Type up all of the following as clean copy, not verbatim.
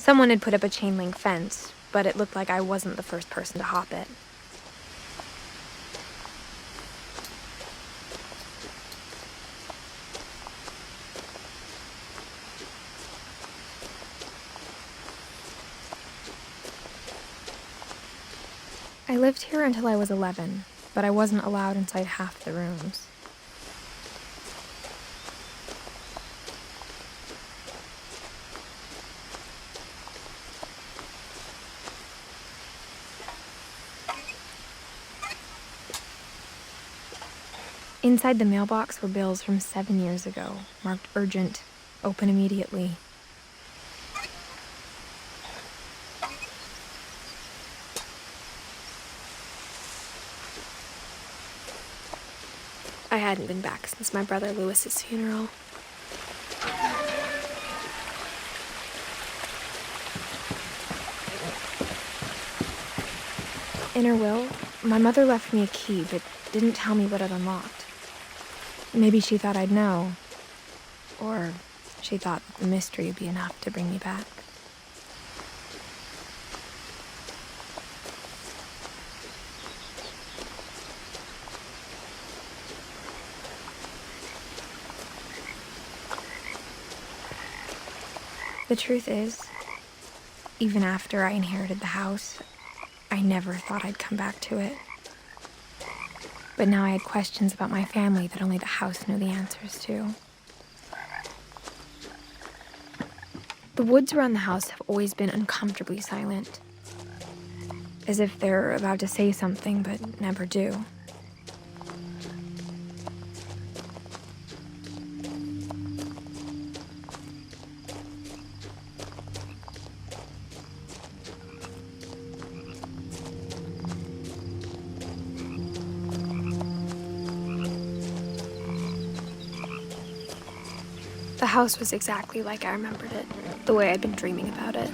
Someone had put up a chain-link fence, but it looked like I wasn't the first person to hop it. I lived here until I was 11, but I wasn't allowed inside half the rooms. Inside the mailbox were bills from 7 years ago, marked urgent, open immediately. I hadn't been back since my brother Lewis's funeral. In her will, my mother left me a key, but didn't tell me what it unlocked. Maybe she thought I'd know, or she thought the mystery would be enough to bring me back. The truth is, even after I inherited the house, I never thought I'd come back to it. But now I had questions about my family that only the house knew the answers to. The woods around the house have always been uncomfortably silent, as if they're about to say something but never do. The house was exactly like I remembered it, the way I'd been dreaming about it.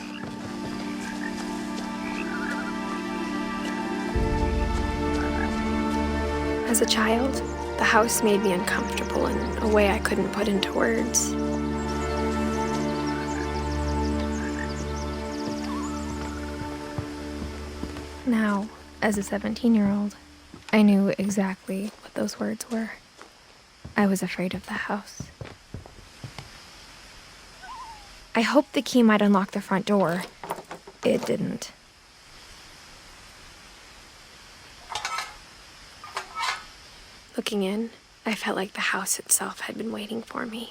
As a child, the house made me uncomfortable in a way I couldn't put into words. Now, as a 17-year-old, I knew exactly what those words were. I was afraid of the house. I hoped the key might unlock the front door. It didn't. Looking in, I felt like the house itself had been waiting for me.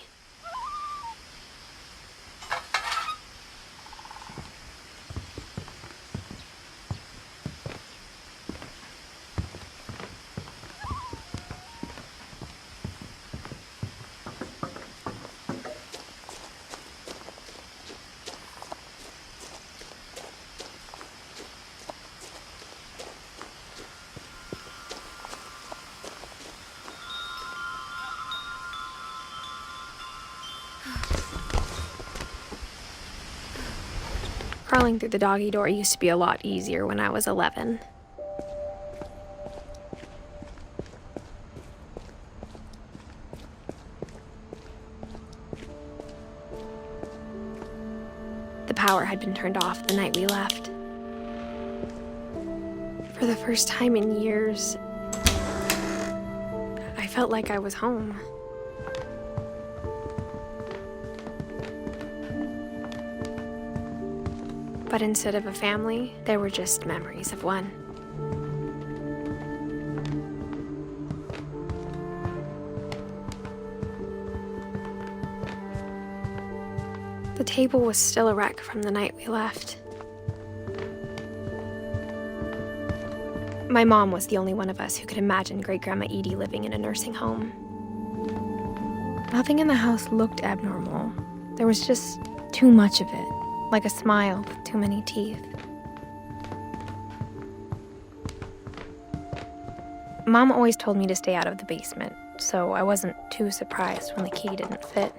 Crawling through the doggy door used to be a lot easier when I was 11. The power had been turned off the night we left. For the first time in years, I felt like I was home. But instead of a family, there were just memories of one. The table was still a wreck from the night we left. My mom was the only one of us who could imagine Great-Grandma Edie living in a nursing home. Nothing in the house looked abnormal. There was just too much of it. Like a smile with too many teeth. Mom always told me to stay out of the basement, so I wasn't too surprised when the key didn't fit.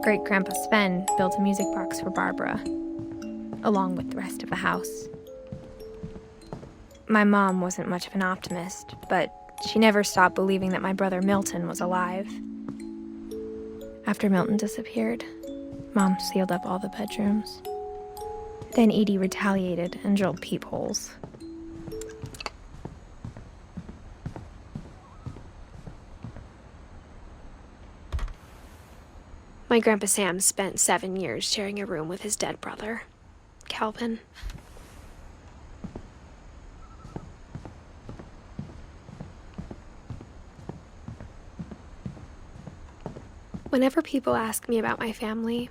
Great-Grandpa Sven built a music box for Barbara, along with the rest of the house. My mom wasn't much of an optimist, but She never stopped believing that my brother Milton was alive. After Milton disappeared, Mom sealed up all the bedrooms. Then Edie retaliated and drilled peepholes. My Grandpa Sam spent 7 years sharing a room with his dead brother, Calvin. Whenever people ask me about my family,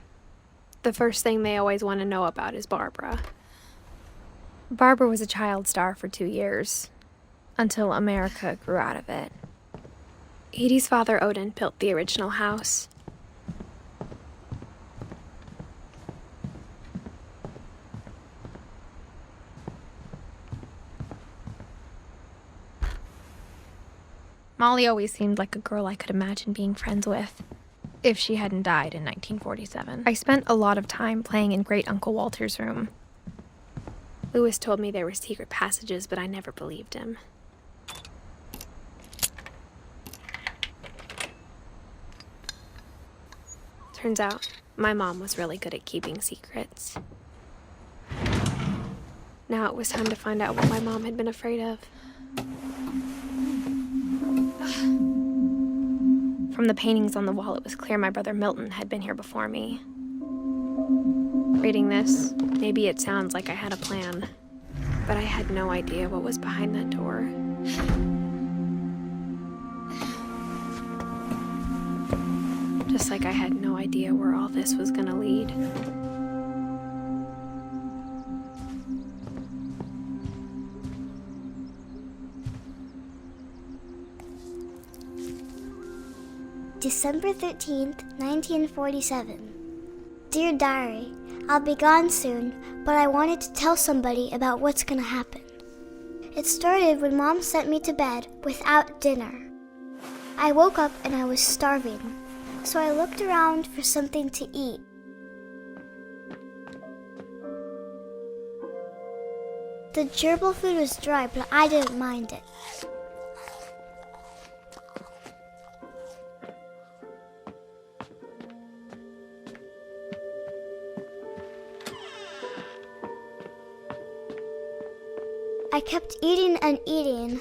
the first thing they always want to know about is Barbara. Barbara was a child star for 2 years, until America grew out of it. Edie's father, Odin, built the original house. Molly always seemed like a girl I could imagine being friends with, if she hadn't died in 1947. I spent a lot of time playing in Great Uncle Walter's room. Lewis told me there were secret passages, but I never believed him. Turns out, my mom was really good at keeping secrets. Now it was time to find out what my mom had been afraid of. From the paintings on the wall, it was clear my brother Milton had been here before me. Reading this, maybe it sounds like I had a plan, but I had no idea what was behind that door. Just like I had no idea where all this was gonna lead. December 13th, 1947. Dear Diary, I'll be gone soon, but I wanted to tell somebody about what's gonna happen. It started when Mom sent me to bed without dinner. I woke up and I was starving, so I looked around for something to eat. The gerbil food was dry, but I didn't mind it. I kept eating and eating.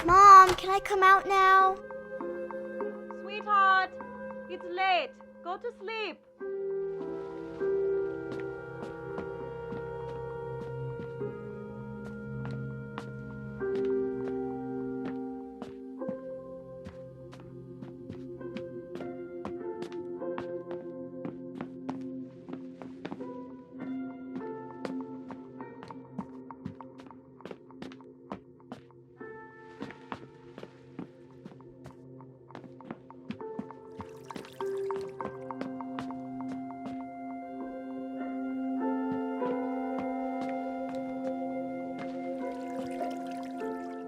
Mom, can I come out now? Sweetheart, it's late. Go to sleep.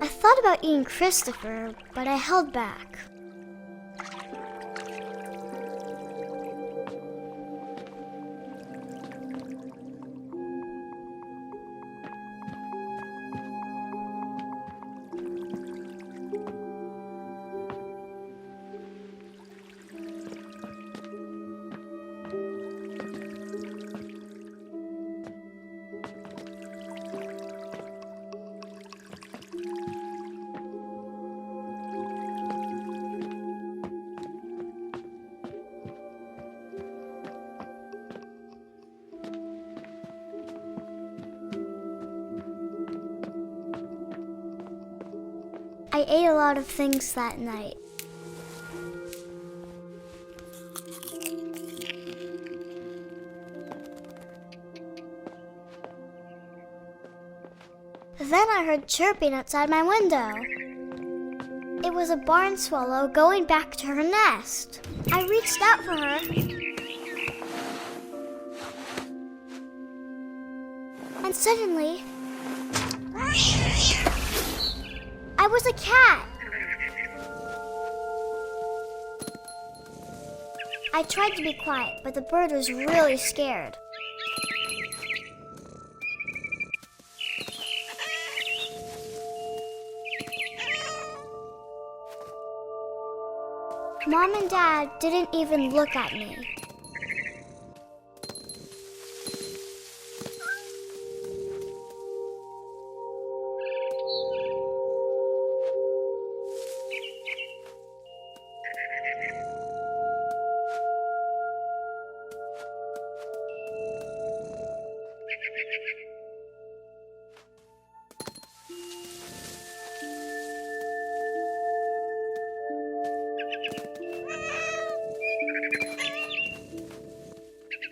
I thought about eating Christopher, but I held back. I ate a lot of things that night. Then I heard chirping outside my window. It was a barn swallow going back to her nest. I reached out for her, And suddenly, I was a cat. I tried to be quiet, but the bird was really scared. Mom and Dad didn't even look at me.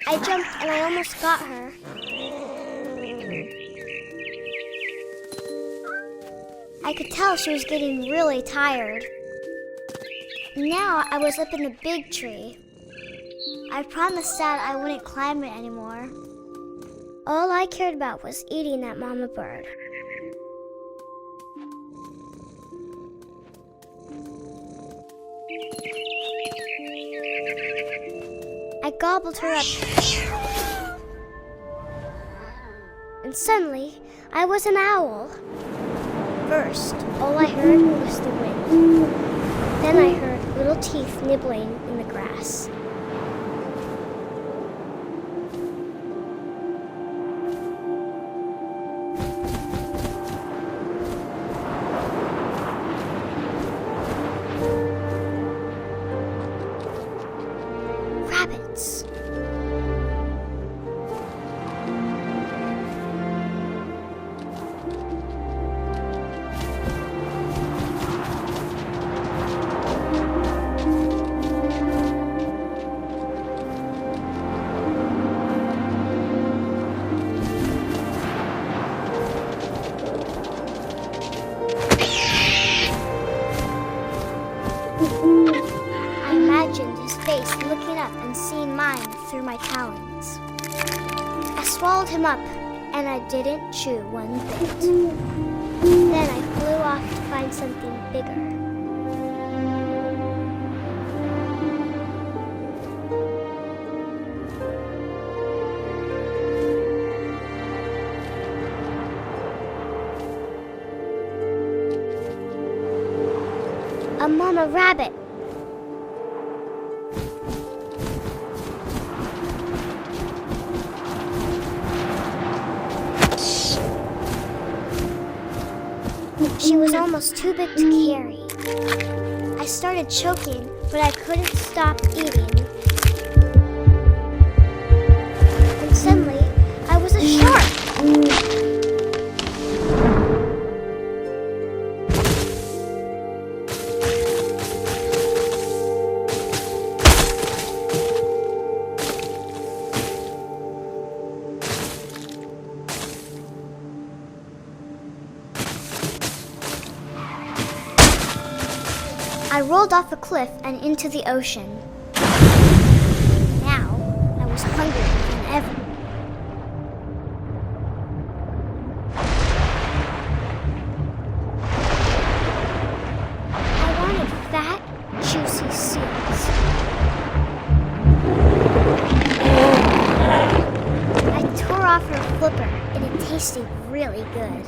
I jumped and I almost got her. I could tell she was getting really tired. Now I was up in the big tree. I promised Dad I wouldn't climb it anymore. All I cared about was eating that mama bird. I gobbled her up. And suddenly, I was an owl. First, all I heard was the wind. Then I heard little teeth nibbling in the grass. Rabbits. I imagined his face looking up and seeing mine through my talons. I swallowed him up, and I didn't chew one bit. Then I flew off to find something bigger. A mama rabbit. She was almost too big to carry. I started choking, but I couldn't stop eating. And suddenly, I was a shark. I rolled off a cliff and into the ocean. Now, I was hungrier than ever. I wanted fat, juicy seals. I tore off her flipper, and it tasted really good.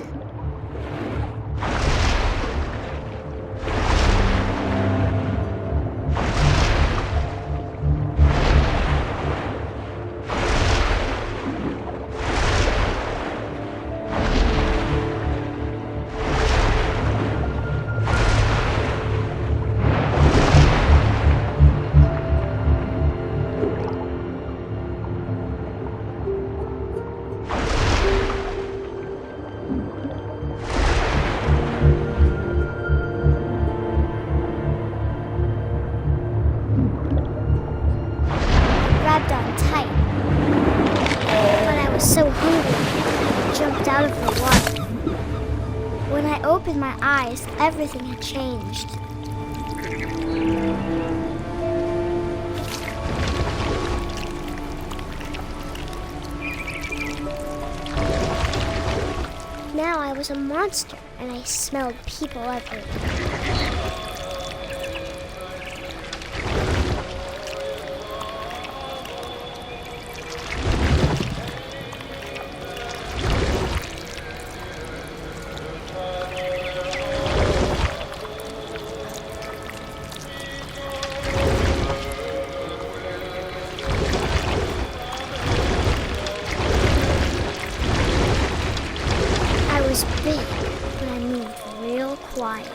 So hungry, I jumped out of the water. When I opened my eyes, everything had changed. now I was a monster, and I smelled people everywhere. I was big, but I moved real quiet.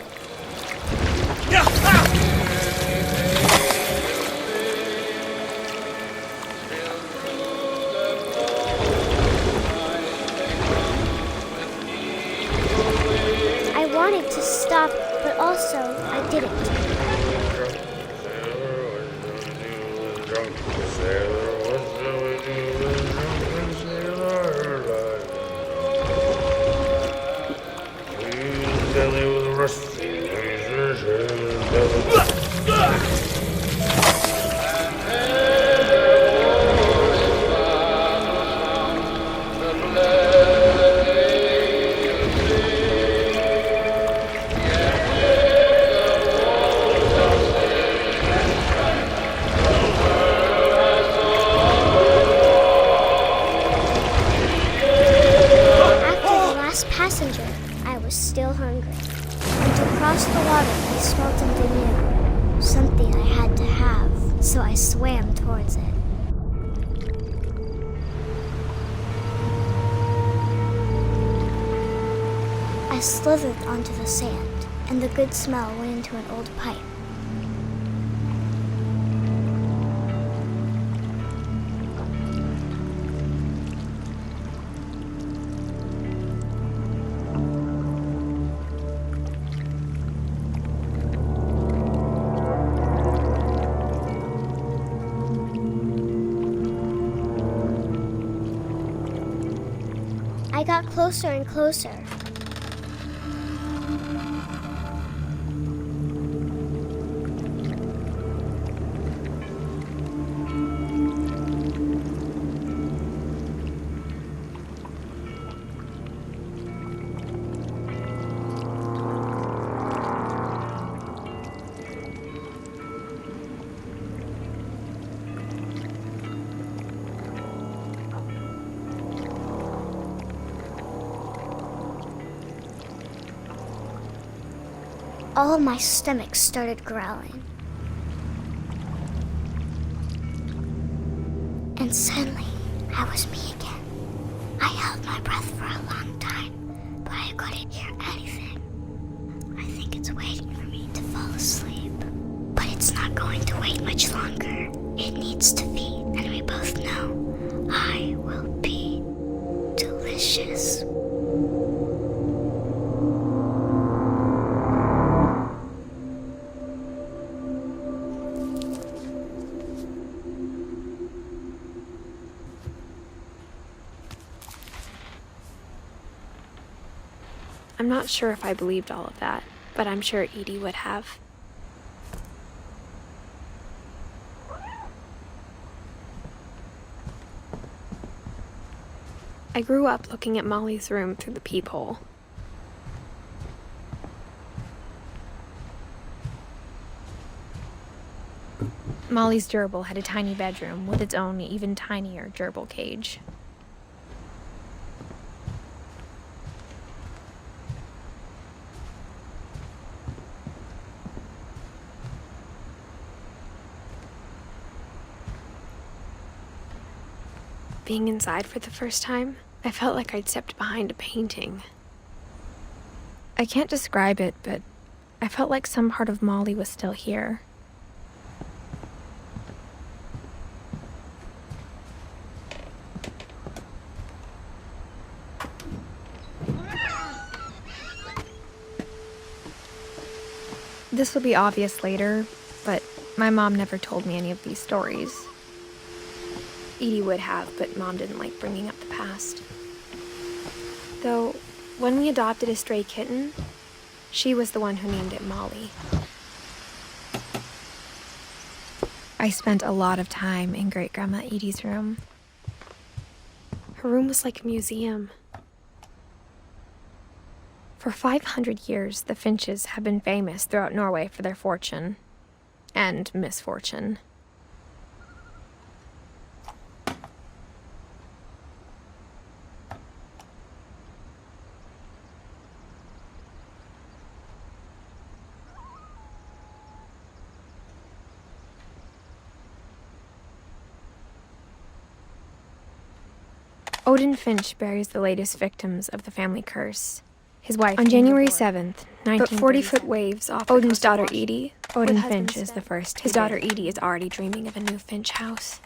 I wanted to stop, but also I didn't. Passenger, I was still hungry. And to cross the water, I smelled something new. Something I had to have, so I swam towards it. I slithered onto the sand, and the good smell went into an old pipe. I got closer and closer. All of my stomach started growling. And suddenly, I was me again. I held my breath for a long time, but I couldn't hear anything. I think it's waiting for me to fall asleep. But it's not going to wait much longer. It needs to feed, and we both know I will be delicious. I'm not sure if I believed all of that, but I'm sure Edie would have. I grew up looking at Molly's room through the peephole. Molly's gerbil had a tiny bedroom with its own even tinier gerbil cage. Being inside for the first time, I felt like I'd stepped behind a painting. I can't describe it, but I felt like some part of Molly was still here. This will be obvious later, but my mom never told me any of these stories. Edie would have, but Mom didn't like bringing up the past. Though, when we adopted a stray kitten, she was the one who named it Molly. I spent a lot of time in Great-Grandma Edie's room. Her room was like a museum. For 500 years, the Finches have been famous throughout Norway for their fortune and misfortune. Odin Finch buries the latest victims of the family curse. His wife, on January 7th, 1930, but 40-foot waves off Odin's daughter Edie. Odin Finch is the first. His daughter Edie is already dreaming of a new Finch house.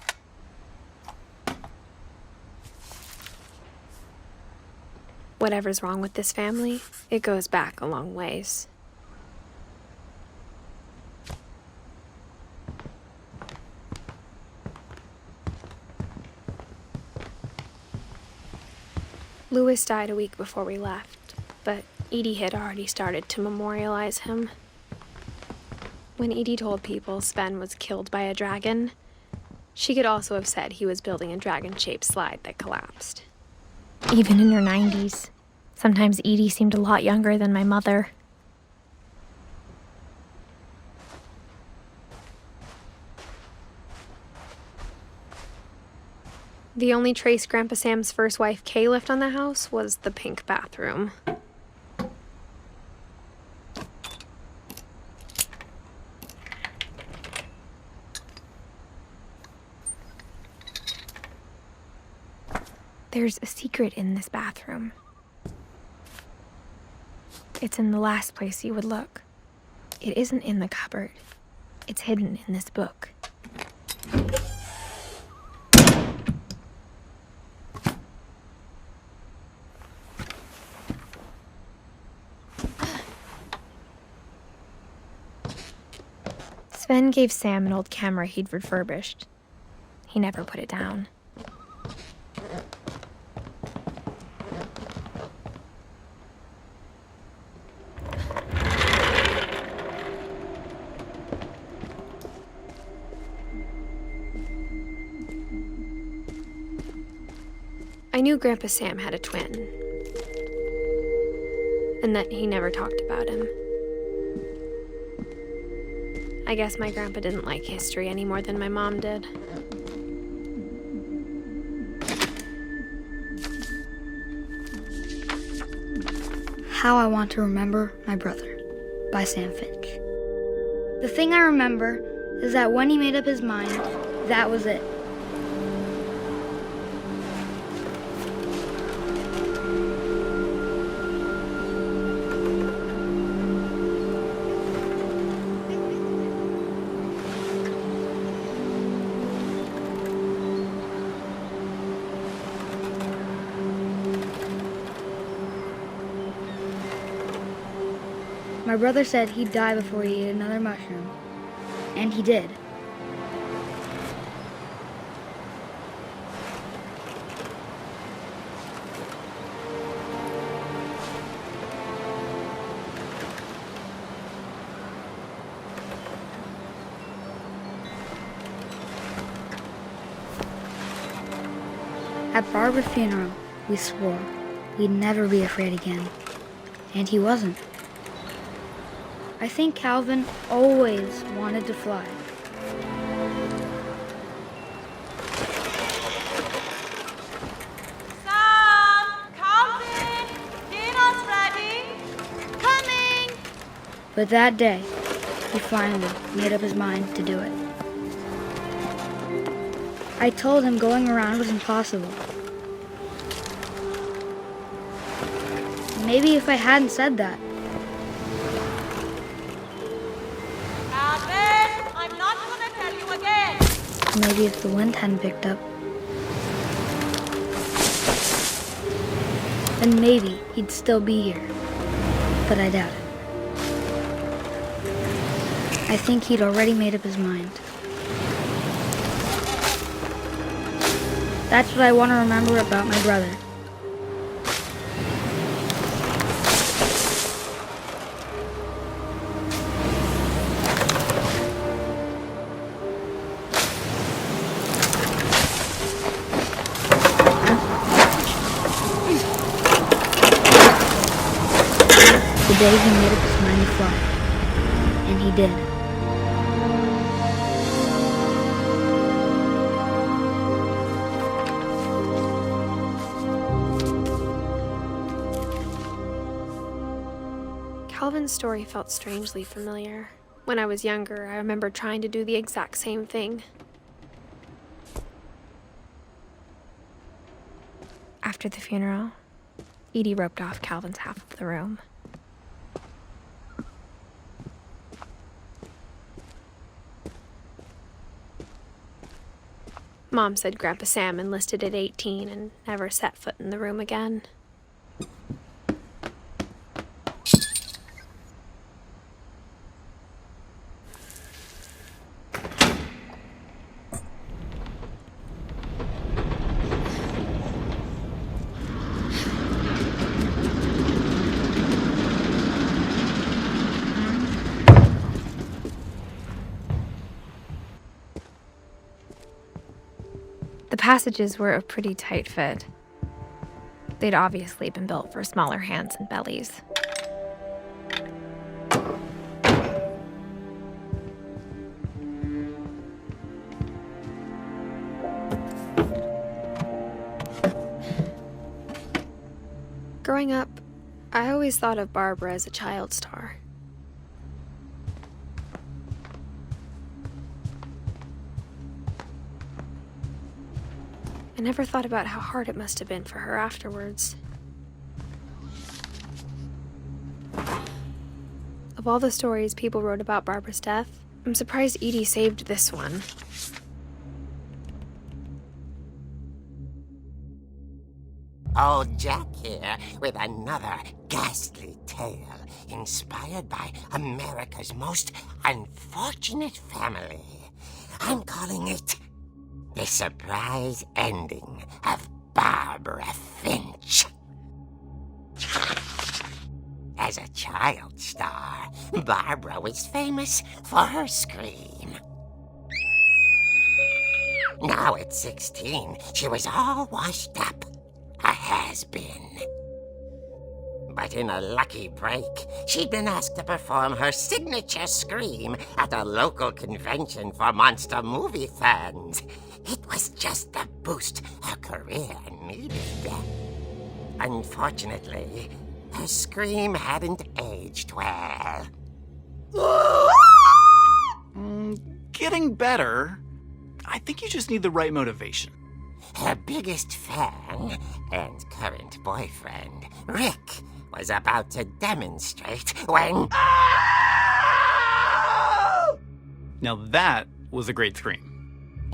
Whatever's wrong with this family, it goes back a long ways. Louis died a week before we left, but Edie had already started to memorialize him. When Edie told people Sven was killed by a dragon, she could also have said he was building a dragon-shaped slide that collapsed. Even in her 90s, sometimes Edie seemed a lot younger than my mother. The only trace Grandpa Sam's first wife, Kay, left on the house was the pink bathroom. There's a secret in this bathroom. It's in the last place you would look. It isn't in the cupboard. It's hidden in this book. Sven gave Sam an old camera he'd refurbished. He never put it down. I knew Grandpa Sam had a twin, and that he never talked about him. I guess my grandpa didn't like history any more than my mom did. How I Want to Remember My Brother by Sam Finch. The thing I remember is that when he made up his mind, that was it. My brother said he'd die before he ate another mushroom, and he did. At Barbara's funeral, we swore we'd never be afraid again, and he wasn't. I think Calvin always wanted to fly. Sam! Calvin! Dinner's ready! Coming! But that day, he finally made up his mind to do it. I told him going around was impossible. Maybe if I hadn't said that, I'm not gonna tell you again. maybe if the wind hadn't picked up, then maybe he'd still be here. But I doubt it. I think he'd already made up his mind. That's what I want to remember about my brother. the day he made up his mind to fly. And he did. Calvin's story felt strangely familiar. When I was younger, I remember trying to do the exact same thing. After the funeral, Edie roped off Calvin's half of the room. Mom said Grandpa Sam enlisted at 18 and never set foot in the room again. The passages were a pretty tight fit. They'd obviously been built for smaller hands and bellies. Growing up, I always thought of Barbara as a child star. I never thought about how hard it must have been for her afterwards. Of all the stories people wrote about Barbara's death, I'm surprised Edie saved this one. Old Jack here with another ghastly tale inspired by America's most unfortunate family. I'm calling it The Surprise Ending of Barbara Finch. As a child star, Barbara was famous for her scream. Now at 16, she was all washed up. A has-been. But in a lucky break, she'd been asked to perform her signature scream at a local convention for monster movie fans. It was just the boost her career needed. Unfortunately, her scream hadn't aged well. Getting better. I think you just need the right motivation. Her biggest fan and current boyfriend, Rick, was about to demonstrate when... Now that was a great scream.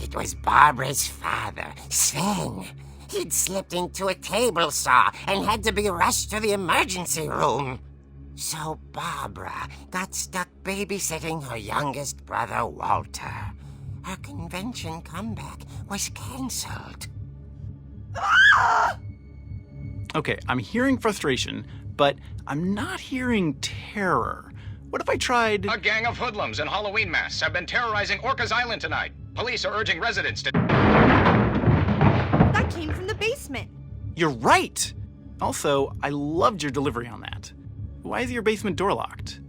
It was Barbara's father, Sven. He'd slipped into a table saw and had to be rushed to the emergency room. So Barbara got stuck babysitting her youngest brother, Walter. Her convention comeback was cancelled. Okay, I'm hearing frustration, but I'm not hearing terror. What if I tried... A gang of hoodlums in Halloween masks have been terrorizing Orcas Island tonight. Police are urging residents to... That came from the basement. You're right! Also, I loved your delivery on that. Why is your basement door locked?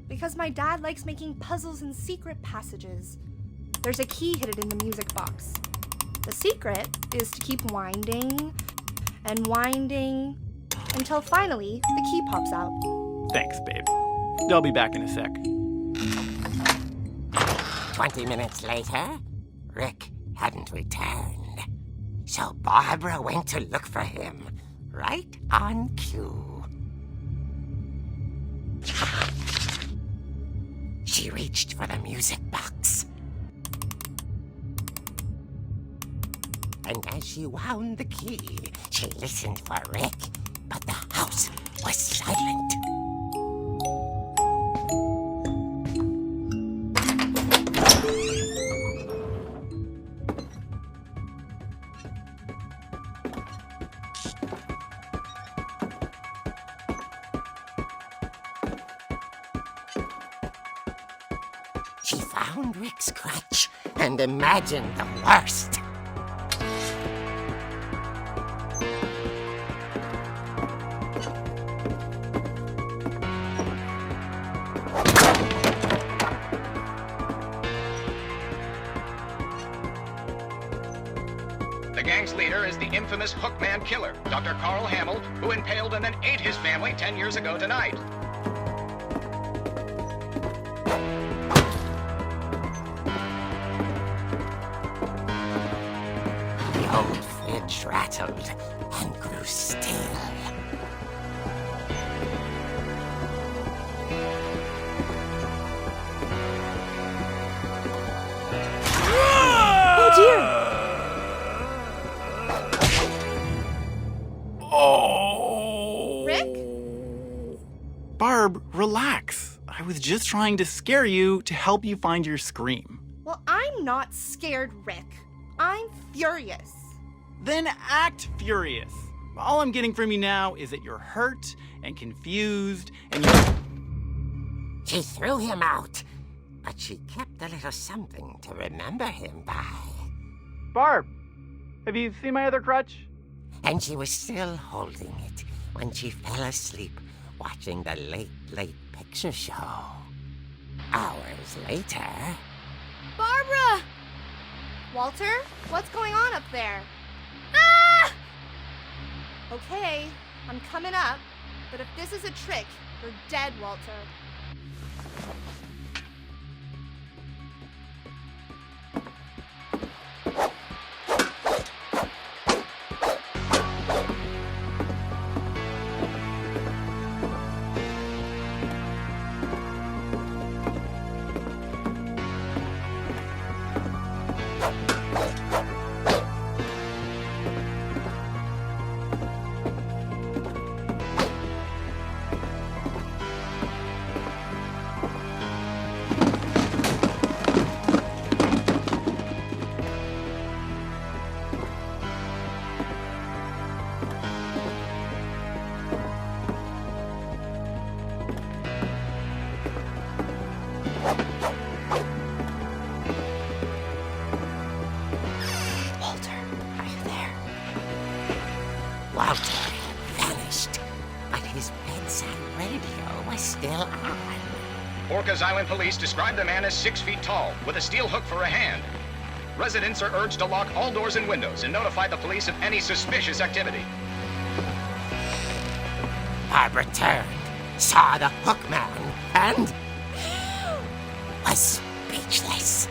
Because my dad likes making puzzles and secret passages. There's a key hidden in the music box. The secret is to keep winding and winding until finally the key pops out. Thanks, babe. I'll be back in a sec. 20 minutes later, Rick hadn't returned. So Barbara went to look for him, right on cue. She reached for the music box. And as she wound the key, she listened for Rick, but the house was silent. She found Rick's crutch and imagined the worst. is the infamous Hookman killer, Dr. Carl Hamill, who impaled and then ate his family 10 years ago tonight. The old fridge rattled and grew still. Oh dear! Oh! Rick? Barb, relax. I was just trying to scare you to help you find your scream. Well, I'm not scared, Rick. I'm furious. Then act furious. All I'm getting from you now is that you're hurt and confused and you're... She threw him out, but she kept a little something to remember him by. Barb, have you seen my other crutch? And she was still holding it when she fell asleep watching the late picture show. Hours later... Barbara! Walter, what's going on up there? Ah! Okay, I'm coming up, but if this is a trick, you're dead, Walter. Walter vanished, but his bedside radio was still on. Orcas Island police describe the man as 6 feet tall, with a steel hook for a hand. Residents are urged to lock all doors and windows and notify the police of any suspicious activity. Barbara turned, saw the hook man, and was speechless.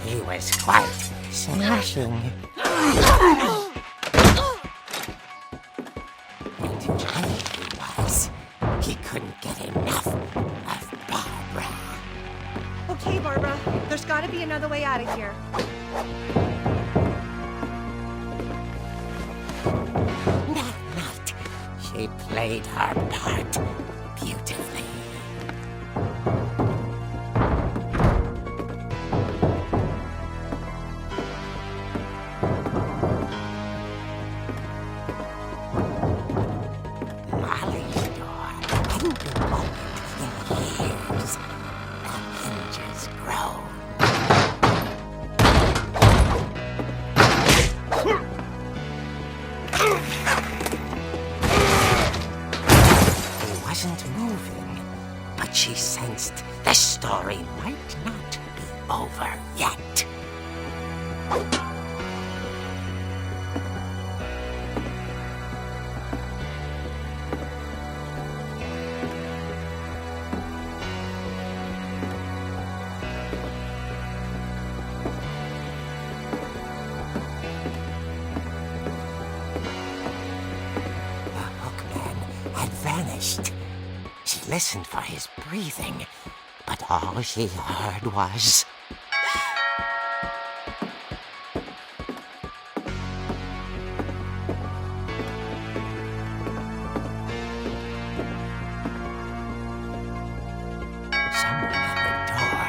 He was quite smashing. And high he was. He couldn't get enough of Barbara. Okay, Barbara, there's gotta be another way out of here. That night, she played her part beautifully. Molly's door hadn't been opened in years. The hinges groaned. He wasn't moving, but she sensed the story might not be over yet. The hookman had vanished. She listened for his breathing, but all she heard was... Someone at the door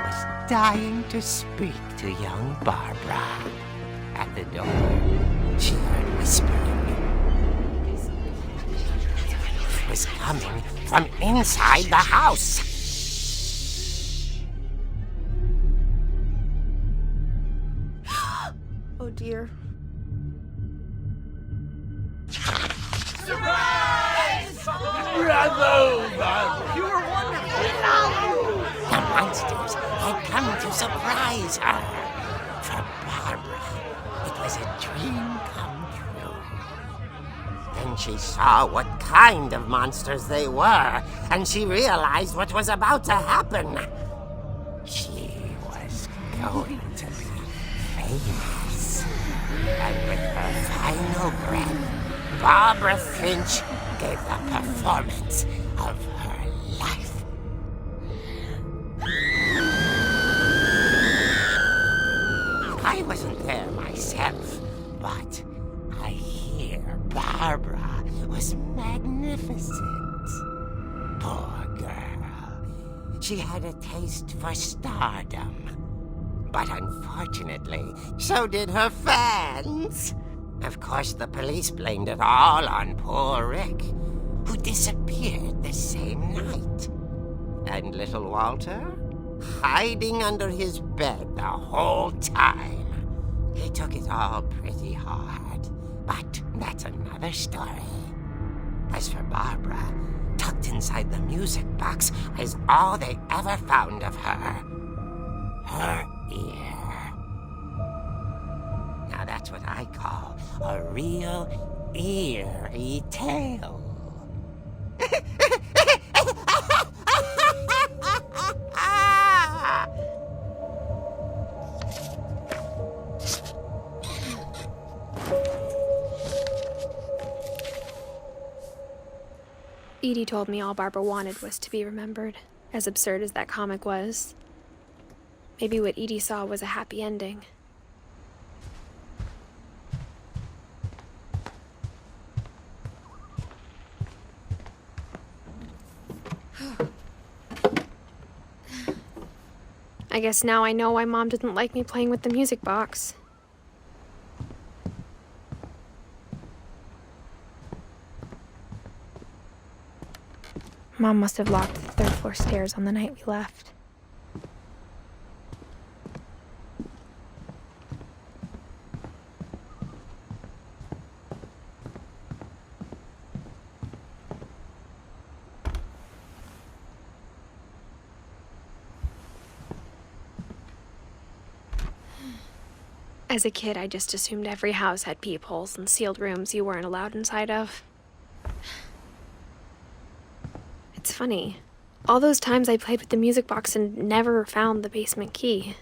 was dying to speak to young Barbara. At the door, she heard whispering. It was coming from inside the house. Oh dear. The monsters had come to surprise her. For Barbara, it was a dream come Then she saw what kind of monsters they were, and she realized what was about to happen. She was going to be famous. And with her final breath, Barbara Finch gave the performance of her life. I wasn't there myself, but I hear Barbara was magnificent. Poor girl. She had a taste for stardom. But unfortunately, so did her fans. Of course, the police blamed it all on poor Rick, who disappeared the same night. And little Walter? Hiding under his bed the whole time. He took it all pretty hard, but that's another story. As for Barbara, tucked inside the music box is all they ever found of her. Her ear. Now that's what I call a real eerie tale. Edie told me all Barbara wanted was to be remembered, as absurd as that comic was. Maybe what Edie saw was a happy ending. I guess now I know why Mom didn't like me playing with the music box. Mom must have locked the third floor stairs on the night we left. As a kid, I just assumed every house had peepholes and sealed rooms you weren't allowed inside of. It's funny. All those times I played with the music box and never found the basement key.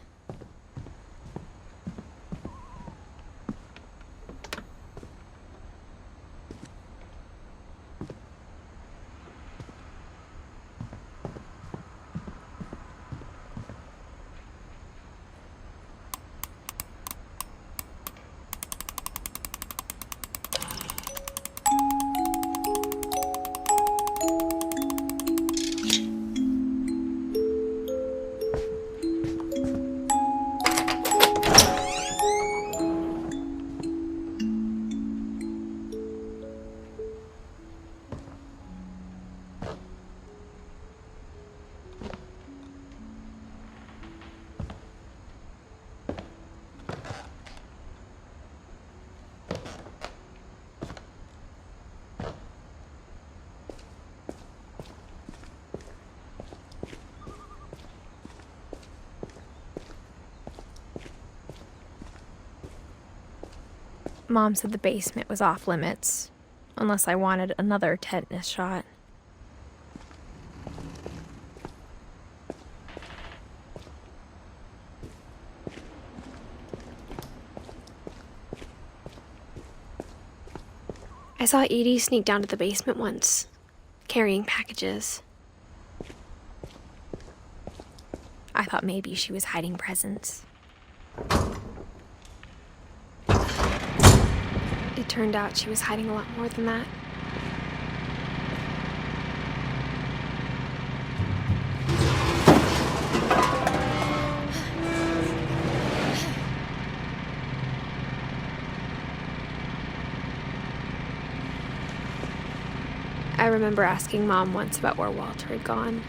Mom said the basement was off limits, unless I wanted another tetanus shot. I saw Edie sneak down to the basement once, carrying packages. I thought maybe she was hiding presents. It turned out she was hiding a lot more than that. I remember asking Mom once about where Walter had gone.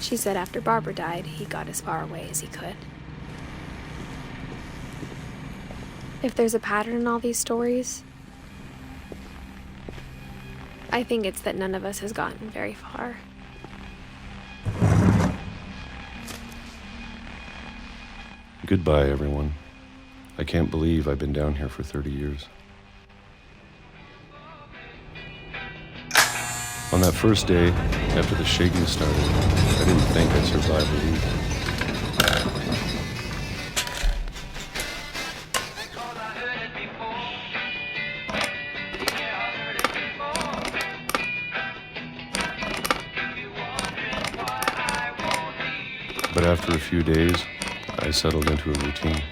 She said after Barbara died, he got as far away as he could. If there's a pattern in all these stories, I think it's that none of us has gotten very far. Goodbye, everyone. I can't believe I've been down here for 30 years. On that first day, after the shaking started, I didn't think I'd survive the week. But after a few days, I settled into a routine.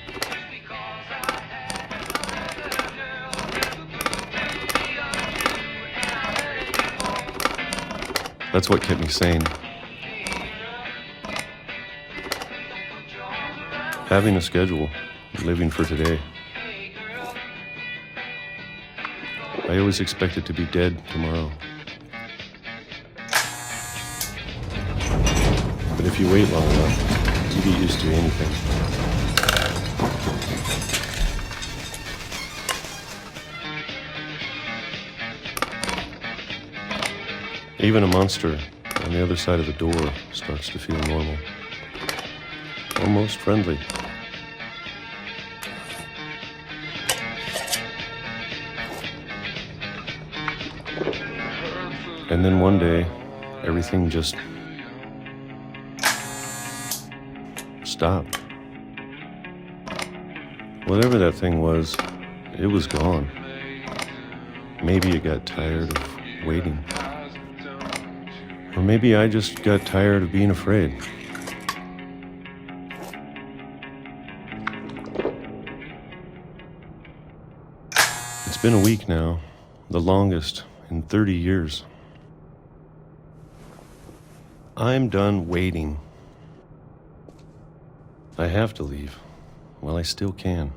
That's what kept me sane. Having a schedule, living for today. I always expected to be dead tomorrow. But if you wait long enough, you get used to anything. Even a monster on the other side of the door starts to feel normal. Almost friendly. And then one day, everything just stopped. Whatever that thing was, it was gone. Maybe it got tired of waiting. Or maybe I just got tired of being afraid. It's been a week now, the longest in 30 years. I'm done waiting. I have to leave while I still can.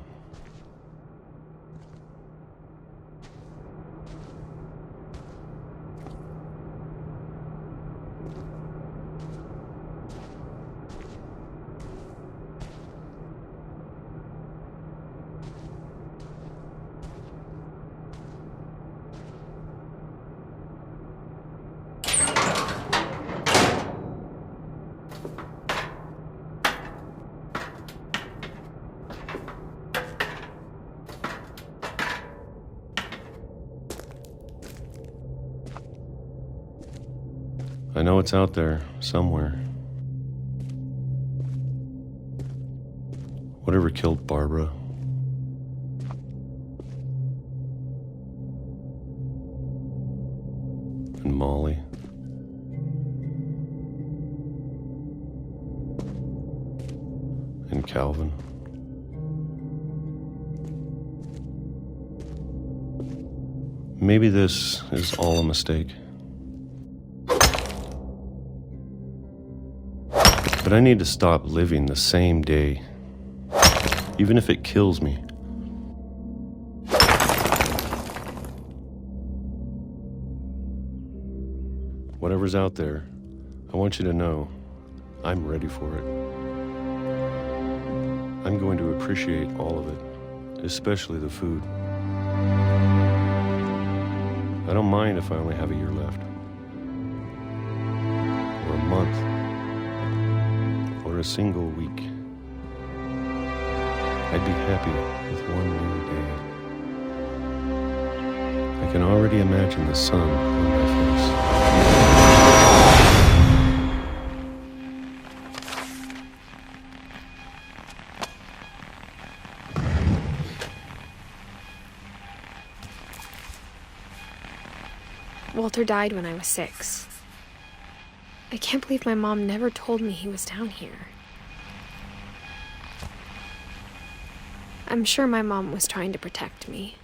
I know it's out there, somewhere. Whatever killed Barbara. And Molly. And Calvin. Maybe this is all a mistake. But I need to stop living the same day, even if it kills me. Whatever's out there, I want you to know I'm ready for it. I'm going to appreciate all of it, especially the food. I don't mind if I only have a year left, or a month, or a single week. I'd be happy with one new day. I can already imagine the sun on my face. Walter died when I was 6. I can't believe my mom never told me he was down here. I'm sure my mom was trying to protect me.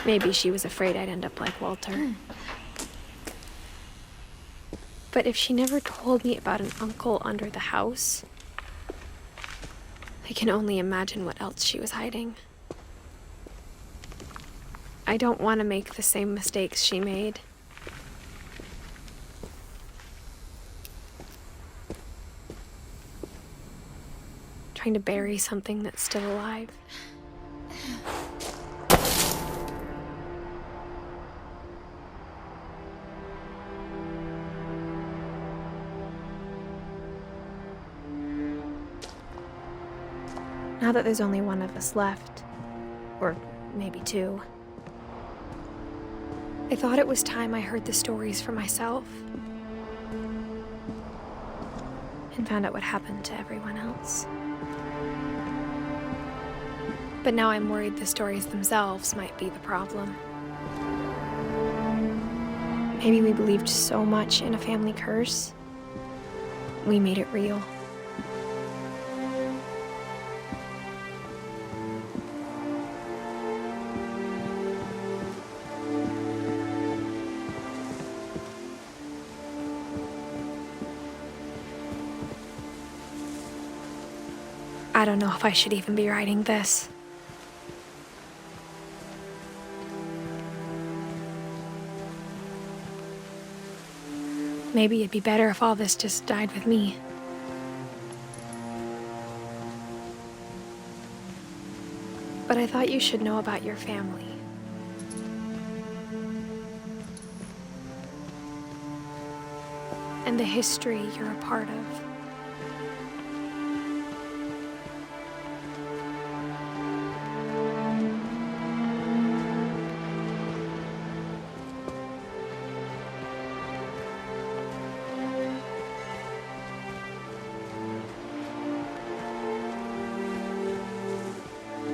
Maybe she was afraid I'd end up like Walter. But if she never told me about an uncle under the house, I can only imagine what else she was hiding. I don't want to make the same mistakes she made. Trying to bury something that's still alive. Now that there's only one of us left, or maybe two, I thought it was time I heard the stories for myself and found out what happened to everyone else. But now I'm worried the stories themselves might be the problem. Maybe we believed so much in a family curse, we made it real. I don't know if I should even be writing this. Maybe it'd be better if all this just died with me. But I thought you should know about your family. And the history you're a part of.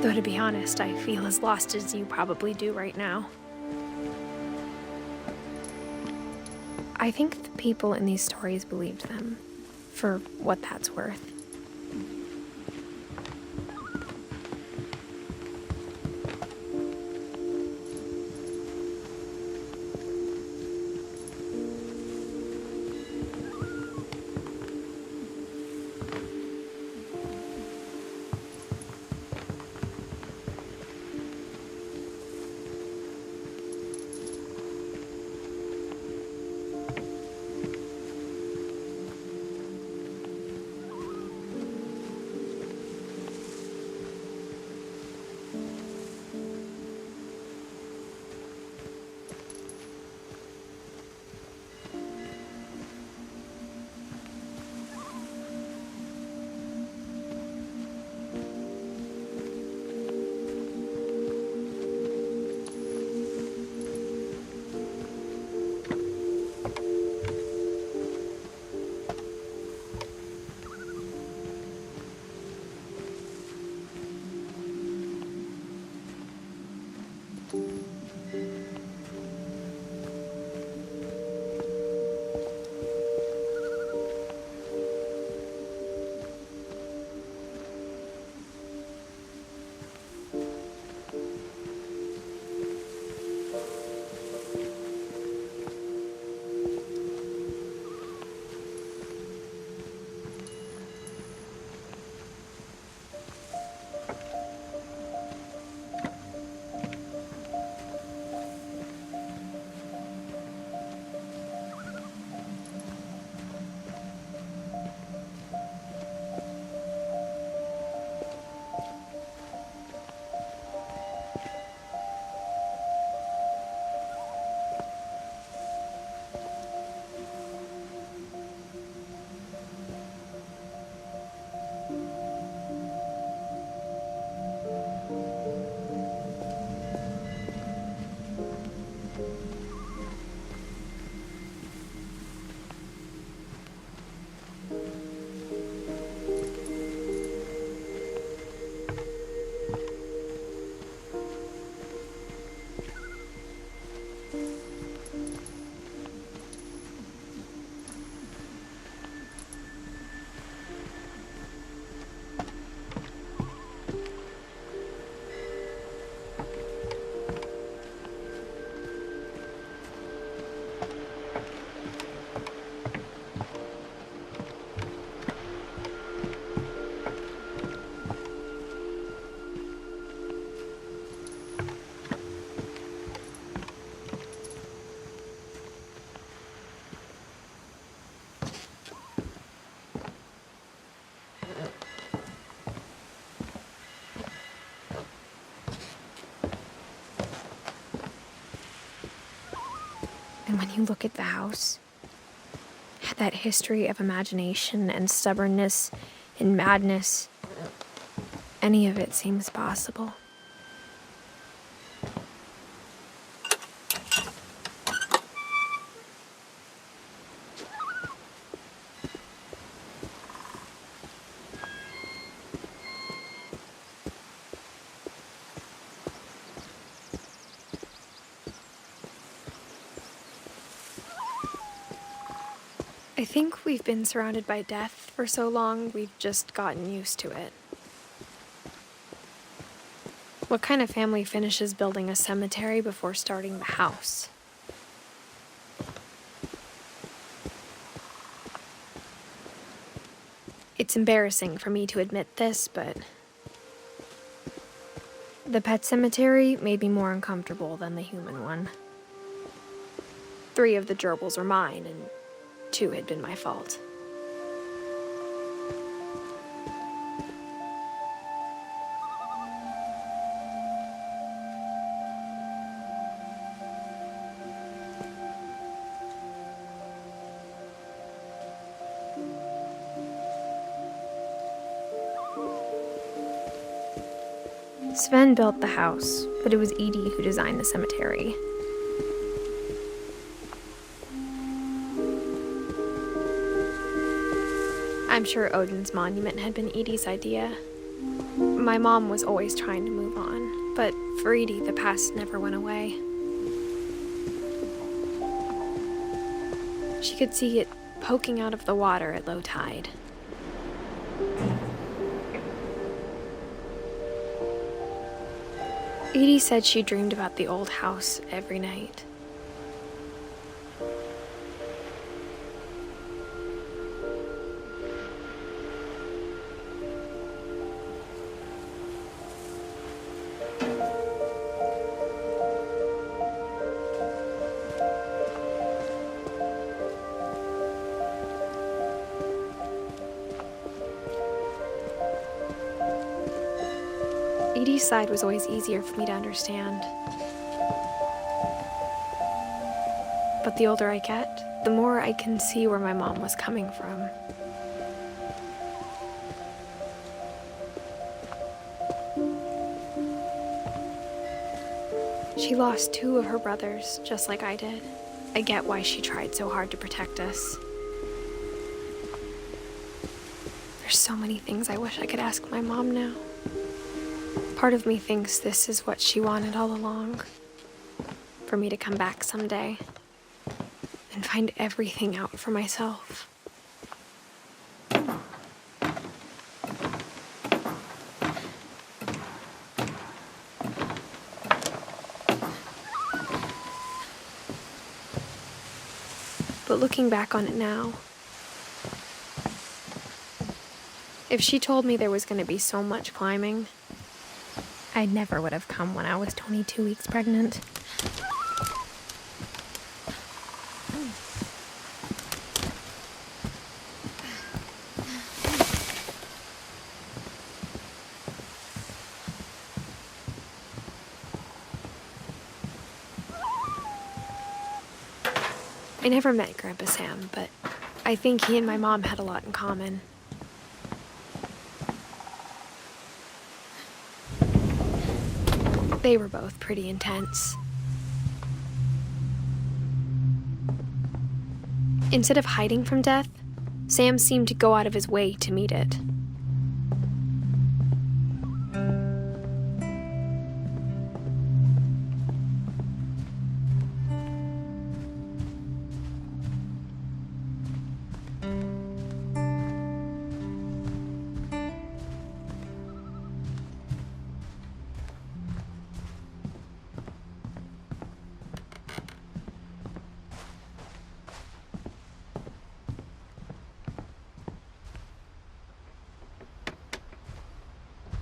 Though to be honest, I feel as lost as you probably do right now. I think the people in these stories believed them, for what that's worth. And when you look at the house, that history of imagination and stubbornness and madness, any of it seems possible. I think we've been surrounded by death for so long, we've just gotten used to it. What kind of family finishes building a cemetery before starting the house? It's embarrassing for me to admit this, but the pet cemetery made me more uncomfortable than the human one. 3 of the gerbils were mine, and 2 had been my fault. Sven built the house, but it was Edie who designed the cemetery. I'm sure Odin's monument had been Edie's idea. My mom was always trying to move on, but for Edie, the past never went away. She could see it poking out of the water at low tide. Edie said she dreamed about the old house every night. Edie's side was always easier for me to understand. But the older I get, the more I can see where my mom was coming from. She lost 2 of her brothers, just like I did. I get why she tried so hard to protect us. There's so many things I wish I could ask my mom now. Part of me thinks this is what she wanted all along. For me to come back someday and find everything out for myself. But looking back on it now, if she told me there was going to be so much climbing, I never would have come when I was 22 weeks pregnant. I never met Grandpa Sam, but I think he and my mom had a lot in common. They were both pretty intense. Instead of hiding from death, Sam seemed to go out of his way to meet it.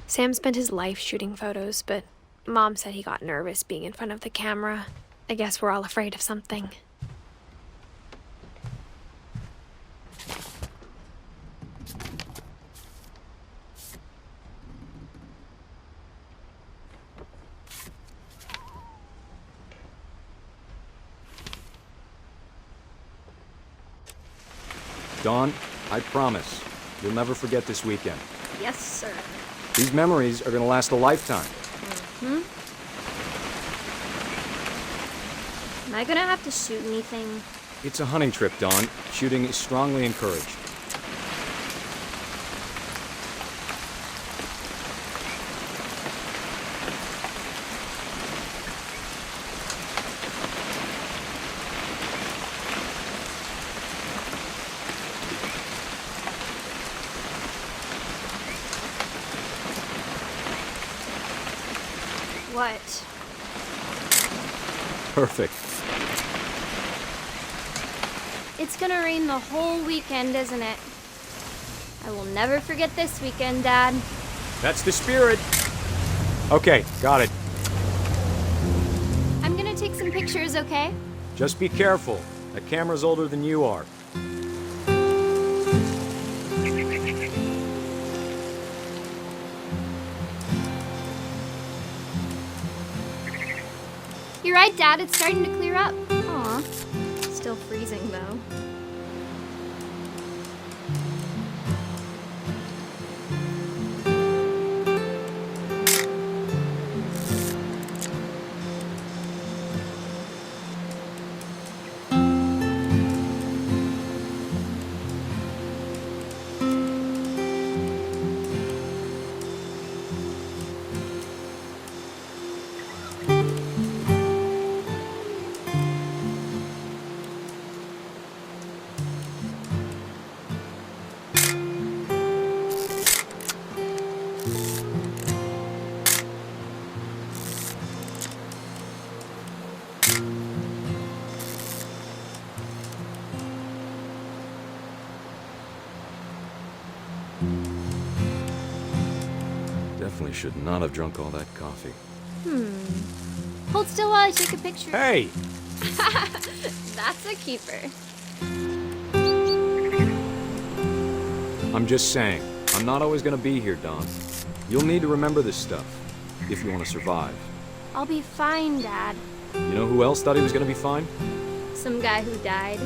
Sam spent his life shooting photos, but Mom said he got nervous being in front of the camera. I guess we're all afraid of something. Dawn, I promise, you'll never forget this weekend. Yes, sir. These memories are gonna last a lifetime. Am I gonna have to shoot anything? It's a hunting trip, Dawn. Shooting is strongly encouraged. What? Perfect. It's gonna rain the whole weekend, isn't it? I will never forget this weekend, Dad. That's the spirit. Okay, got it. I'm gonna take some pictures, okay? Just be careful. That camera's older than you are. You're right, Dad. It's starting to clear up. Aw. Still freezing, though. Definitely should not have drunk all that coffee. Hold still while I take a picture. Hey! That's a keeper. I'm just saying, I'm not always gonna be here, Dawn. You'll need to remember this stuff, if you want to survive. I'll be fine, Dad. You know who else thought he was gonna be fine? Some guy who died.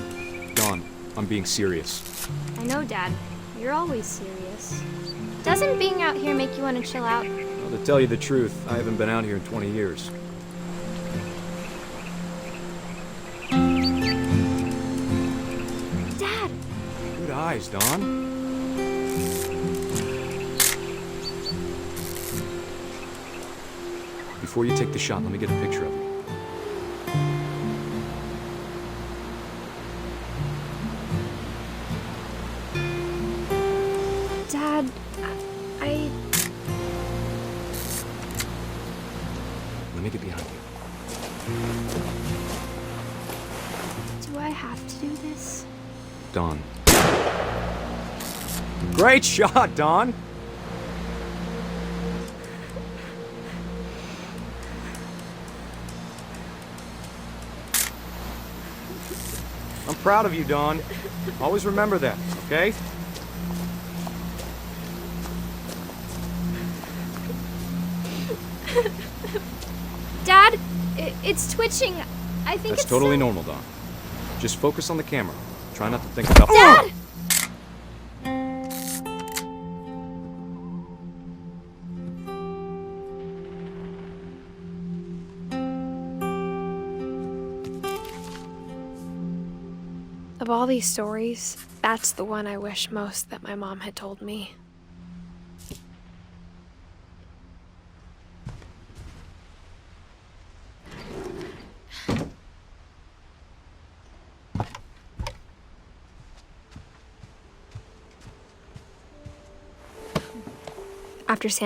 Dawn, I'm being serious. I know, Dad. You're always serious. Doesn't being out here make you want to chill out? Well, to tell you the truth, I haven't been out here in 20 years. Dad! Good eyes, Dawn. Before you take the shot, let me get a picture of you. Dad, I... Let me get behind you. Do I have to do this? Dawn. Great shot, Dawn! I'm proud of you, Dawn. Always remember that, okay? Dad, it's twitching. I think That's it's totally normal, Dawn. Just focus on the camera. Try not to think about— Dad! Of all these stories, that's the one I wish most that my mom had told me. After Sam